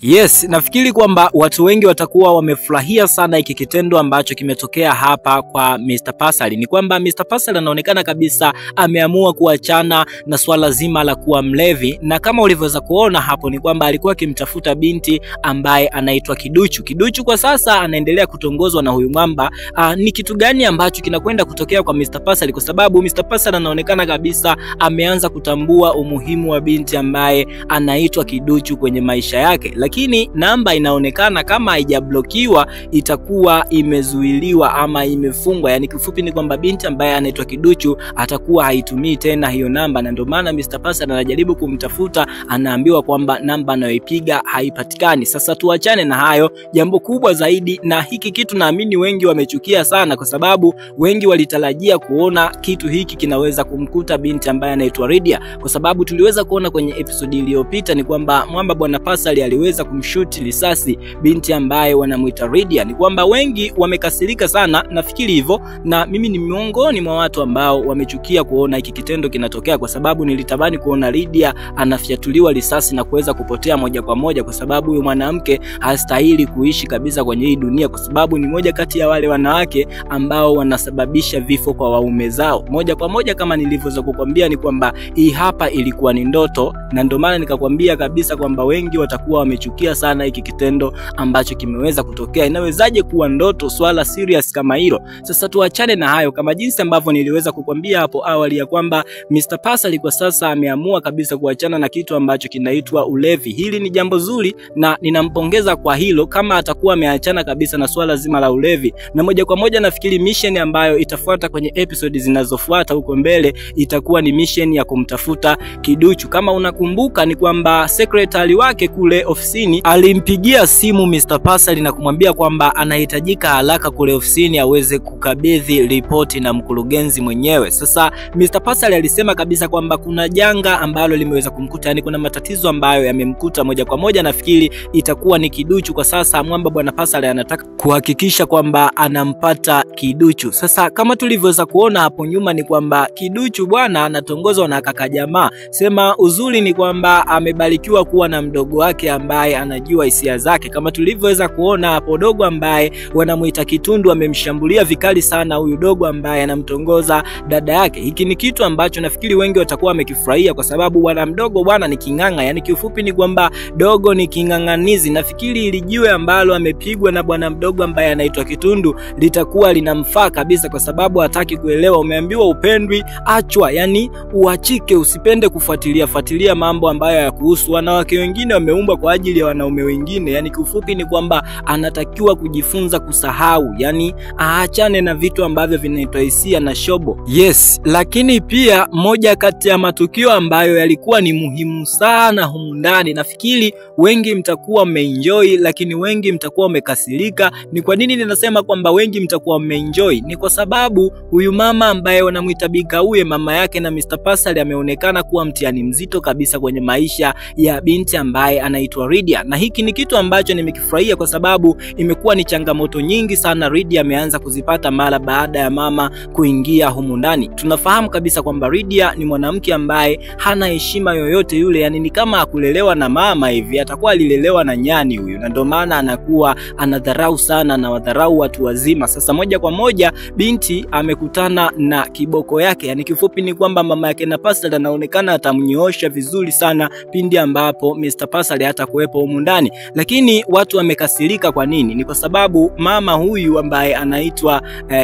Yes, nafikiri kwamba watu wengi watakuwa wamefurahia sana hiki kitendo ambacho kimetokea hapa kwa Mr. Pasali. Ni kwamba Mr. Pasali anaonekana kabisa ameamua kuachana na swala zima la kuwa mlevi, na kama ulivyoweza kuona hapo ni kwamba alikuwa akimtafuta binti ambaye anaitwa Kiduchu. Kiduchu kwa sasa anaendelea kutongozwa na huyu mwamba. Ni kitu gani ambacho kinakwenda kutokea kwa Mr. Pasali, kwa sababu Mr. Pasali anaonekana kabisa ameanza kutambua umuhimu wa binti ambaye anaitwa Kiduchu kwenye maisha yake. Lakini namba inaonekana kama haijablokiwa itakuwa imezuiliwa ama imefungwa. Yani kifupi ni kwamba binti ambaye anaitwa Kiduchu atakuwa haitumii tena hiyo namba, na ndio maana Mr. Pasali anajaribu kumtafuta, anaambiwa kwamba namba anayoipiga haipatikani. Sasa tuachane na hayo, jambo kubwa zaidi, na hiki kitu naamini wengi wamechukia sana, kwa sababu wengi walitarajia kuona kitu hiki kinaweza kumkuta binti ambaye anaitwa Lydia, kwa sababu tuliweza kuona kwenye episode iliyopita ni kwamba mwamba bwana Pasali aliweza kumshuti risasi binti ambaye wanamuita Lydia. Ni kwamba wengi wamekasirika sana, nafikiri hivyo, na mimi ni miongoni mwa watu ambao wamechukia kuona hiki kitendo kinatokea, kwa sababu nilitamani kuona Lydia anafyatuliwa risasi na kuweza kupotea moja kwa moja, kwa sababu huyu mwanamke hastahili kuishi kabisa kwenye hii dunia, kwa sababu ni moja kati ya wale wanawake ambao wanasababisha vifo kwa waume zao moja kwa moja. Kama nilivyoweza kukwambia ni kwamba hii hapa ilikuwa ni ndoto, na ndio maana nikakwambia kabisa kwamba wengi watakuwa wamechukia sana hiki kitendo ambacho kimeweza kutokea. Inawezaje kuwa ndoto, swala serious kama hilo? Sasa tuachane na hayo, kama jinsi ambavyo niliweza kukwambia hapo awali ya kwamba Mr. Pasali kwa sasa ameamua kabisa kuachana na kitu ambacho kinaitwa ulevi. Hili ni jambo zuri na ninampongeza kwa hilo, kama atakuwa ameachana kabisa na swala zima la ulevi. Na moja kwa moja nafikiri mission ambayo itafuata kwenye episode zinazofuata huko mbele itakuwa ni mission ya kumtafuta Kiduchu. Kama unakumbuka ni kwamba secretary wake kule ofisini alimpigia simu Mr. Pasali na kumwambia kwamba anahitajika haraka kule ofisini aweze kukabidhi ripoti na mkurugenzi mwenyewe. Sasa Mr. Pasali alisema kabisa kwamba kuna janga ambalo limeweza kumkuta, yani kuna matatizo ambayo yamemkuta moja kwa moja. Nafikiri itakuwa ni Kiduchu. Kwa sasa mwamba bwana Pasali anataka kuhakikisha kwamba anampata Kiduchu. Sasa kama tulivyoweza kuona hapo nyuma ni kwamba Kiduchu bwana anatongozwa na kaka jamaa. Sema uzuri ni kwamba amebarikiwa kuwa na mdogo wake ambaye anajua hisia zake. Kama tulivyoweza kuona hapo, dogo ambaye wanamuita Kitundu amemshambulia vikali sana huyu dogo ambaye anamtongoza dada yake. Hiki ni kitu ambacho nafikiri wengi watakuwa wamekifurahia, kwa sababu bwana mdogo bwana ni kinganga. Yani kiufupi ni kwamba dogo ni kinganganizi. Nafikiri ili jiwe ambalo amepigwa na bwana mdogo ambaye anaitwa Kitundu litakuwa linamfaa kabisa, kwa sababu hataki kuelewa. Umeambiwa upendwi, achwa, yani uachike, usipende kufuatilia mambo ambayo hayakuhusu. Wanawake wengine wameumbwa kwa ajili ya wanaume wengine. Yani kiufupi ni kwamba anatakiwa kujifunza kusahau, yani aachane na vitu ambavyo vinaitwa hisia na shobo. Yes, lakini pia moja kati ya matukio ambayo yalikuwa ni muhimu sana humu ndani, nafikiri wengi mtakuwa mmeenjoy, lakini wengi mtakuwa mmekasirika. Ni kwa nini ninasema kwamba wengi mtakuwa mmeenjoy? Ni kwa sababu huyu mama ambaye wanamuita Bikauye, mama yake na Mr. Pasali, ameonekana kuwa mtihani mzito kabisa kwenye maisha ya binti ambaye anaitwa Lydia. Na hiki ni kitu ambacho nimekifurahia, kwa sababu imekuwa ni changamoto nyingi sana Lydia ameanza kuzipata mara baada ya mama kuingia humu ndani. Tunafahamu kabisa kwamba Lydia ni mwanamke ambaye hana heshima yoyote yule, yani ni kama akulelewa na mama hivi, atakuwa alilelewa na nyani huyu, na ndio maana anakuwa anadharau sana na wadharau watu wazima. Sasa moja kwa moja binti amekutana na kiboko yake, yani kifupi ni kwamba mama yake na Pasali anaonekana atamnyoosha vizuri sana pindi ambapo Mr. Pasali hata kuwepo humu ndani. Lakini watu wamekasirika. Kwa nini? Ni kwa sababu mama huyu ambaye anaitwa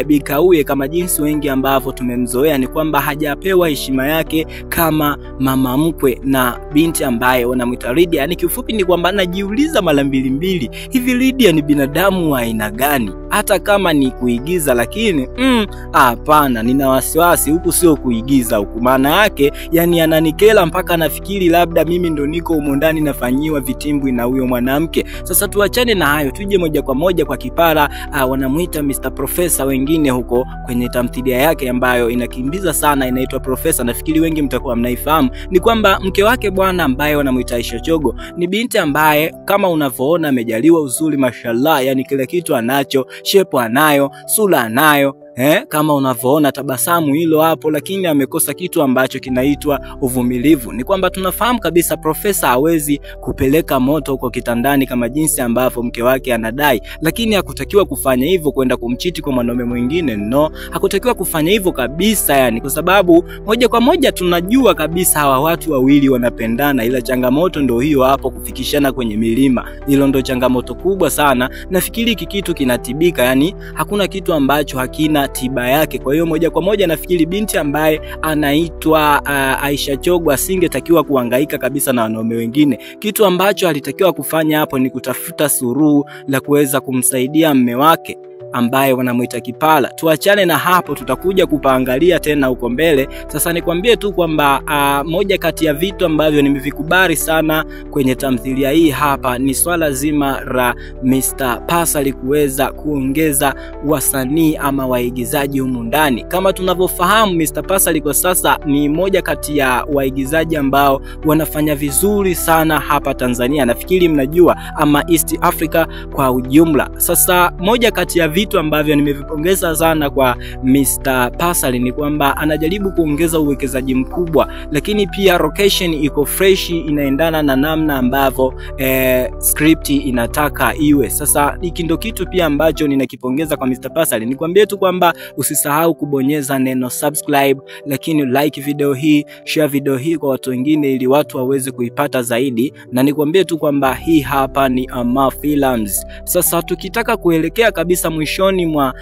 Bikauye, kama jinsi wengi ambavyo tumemzoea, ni kwamba hajapewa heshima yake kama mama mkwe na binti ambaye wanamuita Lydia. Yani kifupi ni kwamba anajiuliza mara mbili, hivi Lydia ni binadamu wa aina gani? Hata kama ni kuigiza, lakini hapana, nina wasiwasi huku sio kuigiza huku. Maana yake yani ananikela mpaka nafikiri labda mimi ndo niko humo ndani nafanyiwa vitimbwi na huyo mwanamke. Sasa tuachane na hayo, tuje moja kwa moja kwa kipara wanamuita Mr. Professor wengine huko kwenye tamthilia yake ambayo inakimbiza sana, inaitwa Professor. Nafikiri wengi mtakuwa mnaifahamu. Ni kwamba mke wake bwana ambaye wanamuita Aisha Chogo ni binti ambaye kama unavyoona amejaliwa uzuri mashallah, yani kila kitu anacho, shepo anayo, sura anayo, Kama unavyoona tabasamu hilo hapo, lakini amekosa kitu ambacho kinaitwa uvumilivu. Ni kwamba tunafahamu kabisa Profesa hawezi kupeleka moto huko kitandani kama jinsi ambavyo mke wake anadai, lakini hakutakiwa kufanya hivyo kwenda kumchiti kwa mwanaume mwingine. No, hakutakiwa kufanya hivyo kabisa, yani kwa sababu moja kwa moja tunajua kabisa hawa watu wawili wanapendana, ila changamoto ndio hiyo hapo, kufikishana kwenye milima. Hilo ndio changamoto kubwa sana. Nafikiri hiki kitu kinatibika, yani hakuna kitu ambacho hakina tiba yake. Kwa hiyo moja kwa moja nafikiri binti ambaye anaitwa Aisha Chogo asingetakiwa kuhangaika kabisa na wanaume wengine. Kitu ambacho alitakiwa kufanya hapo ni kutafuta suluhu la kuweza kumsaidia mume wake ambaye wanamuita Kipala. Tuachane na hapo, tutakuja kupaangalia tena huko mbele. Sasa nikwambie tu kwamba moja kati ya vitu ambavyo nimevikubali sana kwenye tamthilia hii hapa ni swala zima la Mr. Pasali kuweza kuongeza wasanii ama waigizaji humu ndani. Kama tunavyofahamu, Mr. Pasali kwa sasa ni moja kati ya waigizaji ambao wanafanya vizuri sana hapa Tanzania. Nafikiri mnajua, ama East Africa kwa ujumla. Sasa moja kati ya vitu ambavyo nimevipongeza sana kwa Mr. Pasali ni kwamba anajaribu kuongeza uwekezaji mkubwa, lakini pia location iko fresh, inaendana na namna ambavyo script inataka iwe. Sasa hiki ndio kitu pia ambacho ninakipongeza kwa Mr. Pasali. Nikwambie tu kwamba usisahau kubonyeza neno subscribe, lakini like video hii, share video hii kwa watu wengine ili watu waweze kuipata zaidi, na nikwambie tu kwamba hii hapa ni Ama Films. Sasa tukitaka kuelekea kabisa mwishoni mwa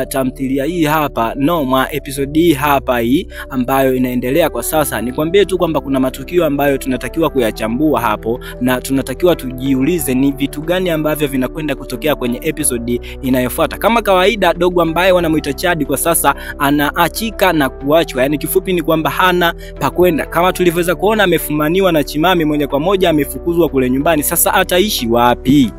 tamthilia hii hapa, mwa episode hii hapa hii ambayo inaendelea kwa sasa, nikwambie tu kwamba kuna matukio ambayo tunatakiwa kuyachambua hapo, na tunatakiwa tujiulize ni vitu gani ambavyo vinakwenda kutokea kwenye episode inayofuata. Kama kawaida, dogo ambaye wanamuita Chadi kwa sasa anaachika na kuachwa, yani kifupi ni kwamba hana pa kwenda. Kama tulivyoweza kuona, amefumaniwa na Chimami, moja kwa moja amefukuzwa kule nyumbani. Sasa ataishi wapi?